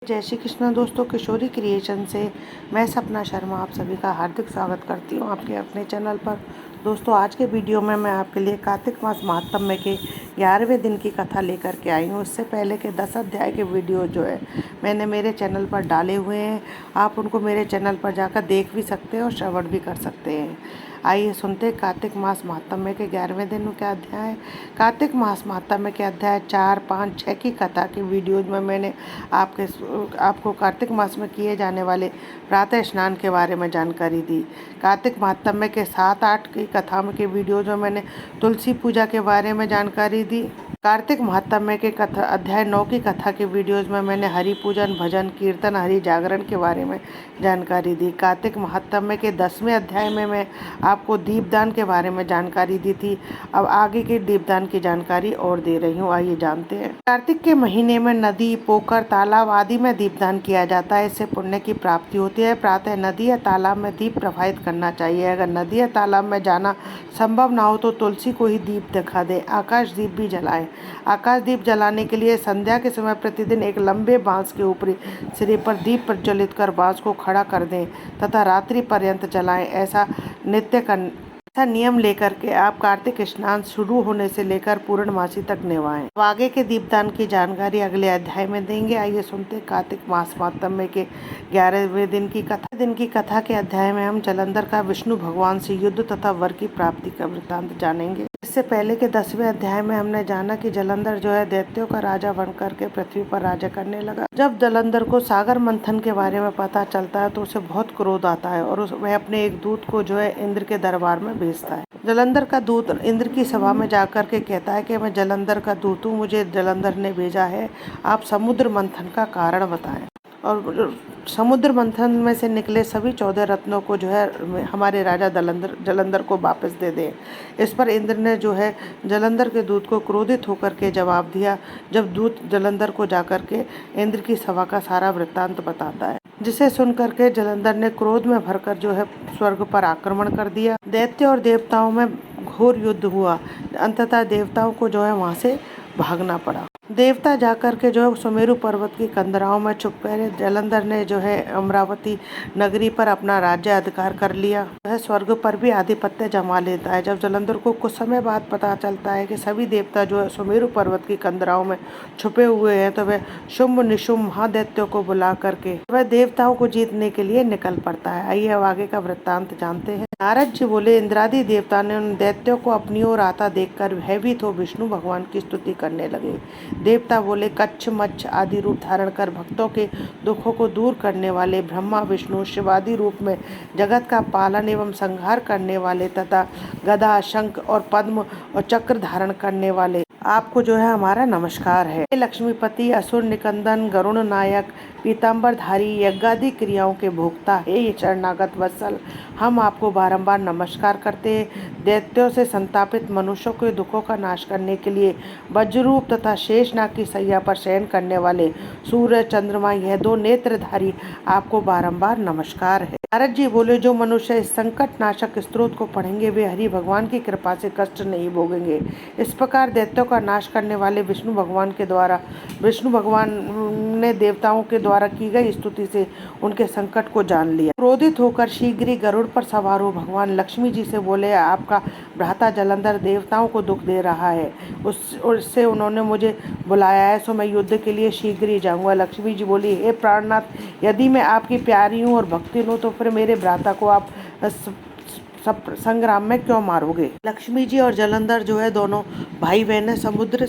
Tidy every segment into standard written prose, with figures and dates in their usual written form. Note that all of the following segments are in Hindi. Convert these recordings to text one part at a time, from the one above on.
जय श्री कृष्ण दोस्तों, किशोरी क्रिएशन से मैं सपना शर्मा आप सभी का हार्दिक स्वागत करती हूँ आपके अपने चैनल पर। दोस्तों, आज के वीडियो में मैं आपके लिए कार्तिक मास महात्म्य के 11वें दिन की कथा लेकर के आई हूँ। इससे पहले के 10 अध्याय के वीडियो जो है मैंने मेरे चैनल पर डाले हुए हैं। आप उनको मेरे चैनल पर जाकर देख भी सकते हैं और श्रवण भी कर सकते हैं। आइए सुनते हैं कार्तिक मास महात्म्य के 11वें दिन के अध्याय। कार्तिक मास महात्म्य के अध्याय 4, 5, 6 की कथा के वीडियोज में मैंने आपको कार्तिक मास में किए जाने वाले प्रातः स्नान के बारे में जानकारी दी। कार्तिक महात्म्य के 7, 8 की कथा के वीडियोज में मैंने तुलसी पूजा के बारे में जानकारी दी। कार्तिक महात्म्य के कथा अध्याय 9 की कथा के वीडियोज में मैंने हरि पूजन, भजन, कीर्तन, हरि जागरण के बारे में जानकारी दी। कार्तिक महात्म्य के 10वें अध्याय में मैं आपको दीपदान के बारे में जानकारी दी थी। अब आगे के दीपदान की जानकारी और दे रही हूँ, आइए जानते हैं। कार्तिक के महीने में नदी, पोखर, तालाब आदि में दीपदान किया जाता है। इससे पुण्य की प्राप्ति होती है। प्रातः नदी या तालाब में दीप प्रवाहित करना चाहिए। अगर नदी या तालाब में जाना संभव ना हो तो तुलसी को ही दीप दिखा दें। आकाश दीप भी जलाएं। आकाश दीप जलाने के लिए संध्या के समय प्रतिदिन एक लंबे बांस के ऊपरी सिरे पर दीप प्रज्वलित कर बांस को खड़ा कर दें तथा रात्रि पर्यंत जलाएं। ऐसा नियम लेकर के आप कार्तिक स्नान शुरू होने से लेकर पूर्णमासी तक निभाएं। अब आगे के दीपदान की जानकारी अगले अध्याय में देंगे। आइए सुनते कार्तिक मास महात्म्य के 11वें दिन की कथा के अध्याय में हम जलंधर का विष्णु भगवान से युद्ध तथा वर की प्राप्ति का वृत्तांत जानेंगे। इससे पहले के 10वें अध्याय में हमने जाना कि जलंधर जो है दैत्यों का राजा बनकर के पृथ्वी पर राजा करने लगा। जब जलंधर को सागर मंथन के बारे में पता चलता है तो उसे बहुत क्रोध आता है और वह अपने एक दूत को जो है इंद्र के दरबार में भेजता है। जलंधर का दूत इंद्र की सभा में जाकर के कहता है कि मैं जलंधर का दूत हूँ, मुझे जलंधर ने भेजा है, आप समुद्र मंथन का कारण बताएं। और समुद्र मंथन में से निकले सभी 14 रत्नों को जो है हमारे राजा जलंधर को वापस दे दें। इस पर इंद्र ने जो है जलंधर के दूत को क्रोधित होकर के जवाब दिया। जब दूत जलंधर को जाकर के इंद्र की सभा का सारा वृत्तांत बताता है, जिसे सुनकर के जलंधर ने क्रोध में भरकर जो है स्वर्ग पर आक्रमण कर दिया। दैत्य और देवताओं में घोर युद्ध हुआ। अंततः देवताओं को जो है वहां से भागना पड़ा। देवता जाकर के जो है सुमेरु पर्वत की कंदराओं में छुप गए। जलंधर ने जो है अमरावती नगरी पर अपना राज्य अधिकार कर लिया। वह स्वर्ग पर भी आधिपत्य जमा लेता है। जब जलंधर को कुछ समय बाद पता चलता है कि सभी देवता जो है सुमेरु पर्वत की कंदराओं में छुपे हुए हैं तो वह शुंभ निशुंभ महादैत्यों को बुला करके वह देवताओं को जीतने के लिए निकल पड़ता है। आइए अब आगे का वृत्तांत जानते हैं। नारद जी बोले, इंद्रादि देवता ने उन दैत्यों को अपनी ओर आता देखकर भयभीत हो विष्णु भगवान की स्तुति करने लगे। देवता बोले, कच्छ, मच्छ आदि रूप धारण कर भक्तों के दुखों को दूर करने वाले ब्रह्मा, विष्णु, शिव आदि रूप में जगत का पालन एवं संहार करने वाले तथा गदा, शंख और पद्म और चक्र धारण करने वाले आपको जो है हमारा नमस्कार है। लक्ष्मीपति, असुर निकंदन, गरुण नायक, पीताम्बरधारी, यज्ञादि क्रियाओं के भोक्ता, हे शरणागत वत्सल, हम आपको बारंबार नमस्कार करते हैं। दैत्यों से संतापित मनुष्यों के दुखों का नाश करने के लिए वज्ररूप तथा शेषनाग की सैया पर शयन करने वाले सूर्य, चंद्रमा, यह 2 नेत्रधारी आपको बारंबार नमस्कार है। नारद जी बोले, जो मनुष्य इस संकट नाशक स्तोत्र को पढ़ेंगे वे हरि भगवान की कृपा से कष्ट नहीं भोगेंगे। इस प्रकार दैत्यों का नाश करने वाले विष्णु भगवान ने देवताओं के द्वारा की गई स्तुति से उनके संकट को जान लिया। क्रोधित होकर शीघ्र ही गरुड़ पर सवार हो भगवान लक्ष्मी जी से बोले, आपका भ्राता जलंधर देवताओं को दुख दे रहा है, उससे उन्होंने मुझे बुलाया है, सो मैं युद्ध के लिए शीघ्र ही जाऊंगा। लक्ष्मी जी बोली, हे प्राणनाथ, यदि मैं आपकी प्यारी हूँ और भक्ति हूँ तो फिर मेरे भ्राता को आप संग्राम में क्यों मारोगे। लक्ष्मी जी और जलंधर जो है दोनों भाई बहन है। समुद्र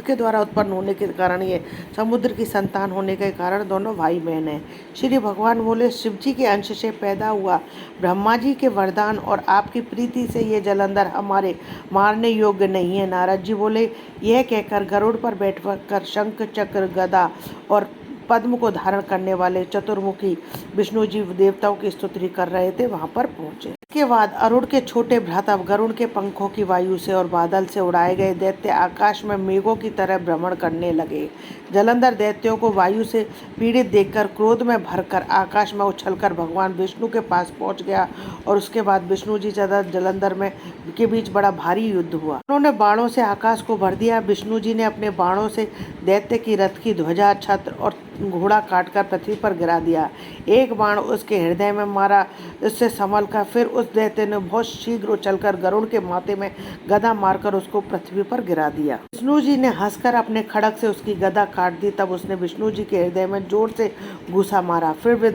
के द्वारा उत्पन्न होने के कारण, ये समुद्र की संतान होने के कारण दोनों भाई बहन है। श्री भगवान बोले, शिव जी के अंश से पैदा हुआ ब्रह्मा जी के वरदान और आपकी प्रीति से ये जलंधर हमारे मारने योग्य नहीं है। नारद जी बोले, यह कहकर गरुड़ पर बैठकर शंख, चक्र, गदा और पद्म को धारण करने वाले चतुर्मुखी विष्णु जी देवताओं की स्तुति कर रहे थे, वहां पर पहुंचे। इसके बाद अरुण के छोटे भ्राता गरुड़ के पंखों की वायु से और बादल से उड़ाए गए दैत्य आकाश में मेघों की तरह भ्रमण करने लगे। जलंधर दैत्यों को वायु से पीड़ित देखकर क्रोध में भरकर आकाश में उछलकर भगवान विष्णु के पास पहुंच गया और उसके बाद विष्णु जी तथा जलंधर में के बीच बड़ा भारी युद्ध हुआ। उन्होंने बाणों से आकाश को भर दिया। विष्णु जी ने अपने बाणों से दैत्य की रथ की ध्वजा, छत्र और घोड़ा काटकर पृथ्वी पर गिरा दिया। एक बाण उसके हृदय में मारा, उससे संभल कर फिर उस दैत्य ने बहुत शीघ्र उछलकर गरुड़ के माथे में गदा मारकर उसको पृथ्वी पर गिरा दिया। विष्णु जी ने हंसकर अपने खड़ग से उसकी गदा काट दी। तब उसने विष्णु जी के हृदय में जोर से घूसा मारा। फिर वे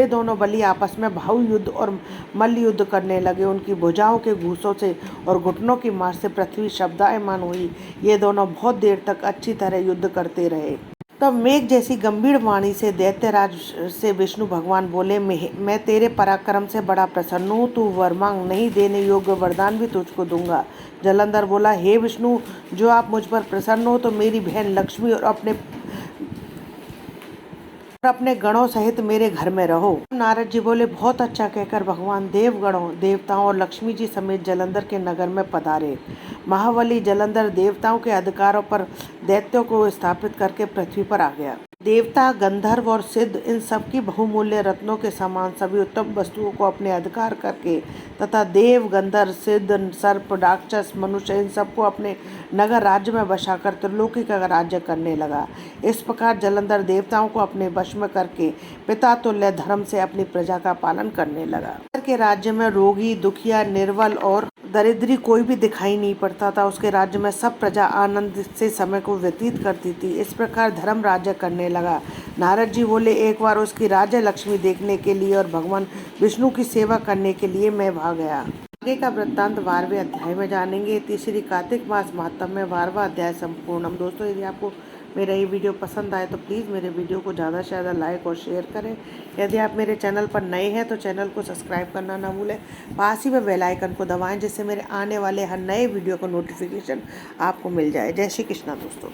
दोनों बलि आपस में भाव युद्ध और मल्ल युद्ध करने लगे। उनकी भुजाओं के घूसों से और घुटनों की मार से पृथ्वी शब्दायमान हुई। ये दोनों बहुत देर तक अच्छी तरह युद्ध करते रहे। तब मेघ जैसी गंभीर वाणी से दैत्यराज से विष्णु भगवान बोले, मैं तेरे पराक्रम से बड़ा प्रसन्न हूँ। तू वर मांग, नहीं देने योग्य वरदान भी तुझको दूंगा। जलंधर बोला, हे विष्णु, जो आप मुझ पर प्रसन्न हो तो मेरी बहन लक्ष्मी और अपने गणों सहित मेरे घर में रहो। नारद जी बोले, बहुत अच्छा कहकर भगवान देवगणों, देवताओं और लक्ष्मी जी समेत जलंधर के नगर में पधारे। महाबली जलंधर देवताओं के अधिकारों पर दैत्यों को स्थापित करके पृथ्वी पर आ गया। देवता, गंधर्व और सिद्ध इन सबकी बहुमूल्य रत्नों के समान सभी उत्तम वस्तुओं को अपने अधिकार करके तथा देव, गंधर्व, सिद्ध, सर्प, राक्षस, मनुष्य इन सबको अपने नगर राज्य में बसाकर त्रिलोकी का राज्य करने लगा। इस प्रकार जलंधर देवताओं को अपने वश में करके पिता तुल्य धर्म से अपनी प्रजा का पालन करने लगा। के राज्य में रोगी, दुखिया, निर्बल और दरिद्री कोई भी दिखाई नहीं पड़ता था। उसके राज्य में सब प्रजा आनंद से समय को व्यतीत करती थी। इस प्रकार धर्म राज्य करने लगा। नारद जी बोले, एक बार उसकी राज्य लक्ष्मी देखने के लिए और भगवान विष्णु की सेवा करने के लिए मैं भाग गया। आगे का वृत्तांत 12वें अध्याय में जानेंगे। तीसरी कार्तिक मास महात्म में 12वां अध्याय संपूर्णम। दोस्तों, यदि आपको मेरा ये वीडियो पसंद आए तो प्लीज़ मेरे वीडियो को ज़्यादा से ज़्यादा लाइक और शेयर करें। यदि आप मेरे चैनल पर नए हैं तो चैनल को सब्सक्राइब करना ना भूलें। पास ही में बेल आइकन को दबाएं, जिससे मेरे आने वाले हर नए वीडियो का नोटिफिकेशन आपको मिल जाए। जय श्री कृष्णा दोस्तों।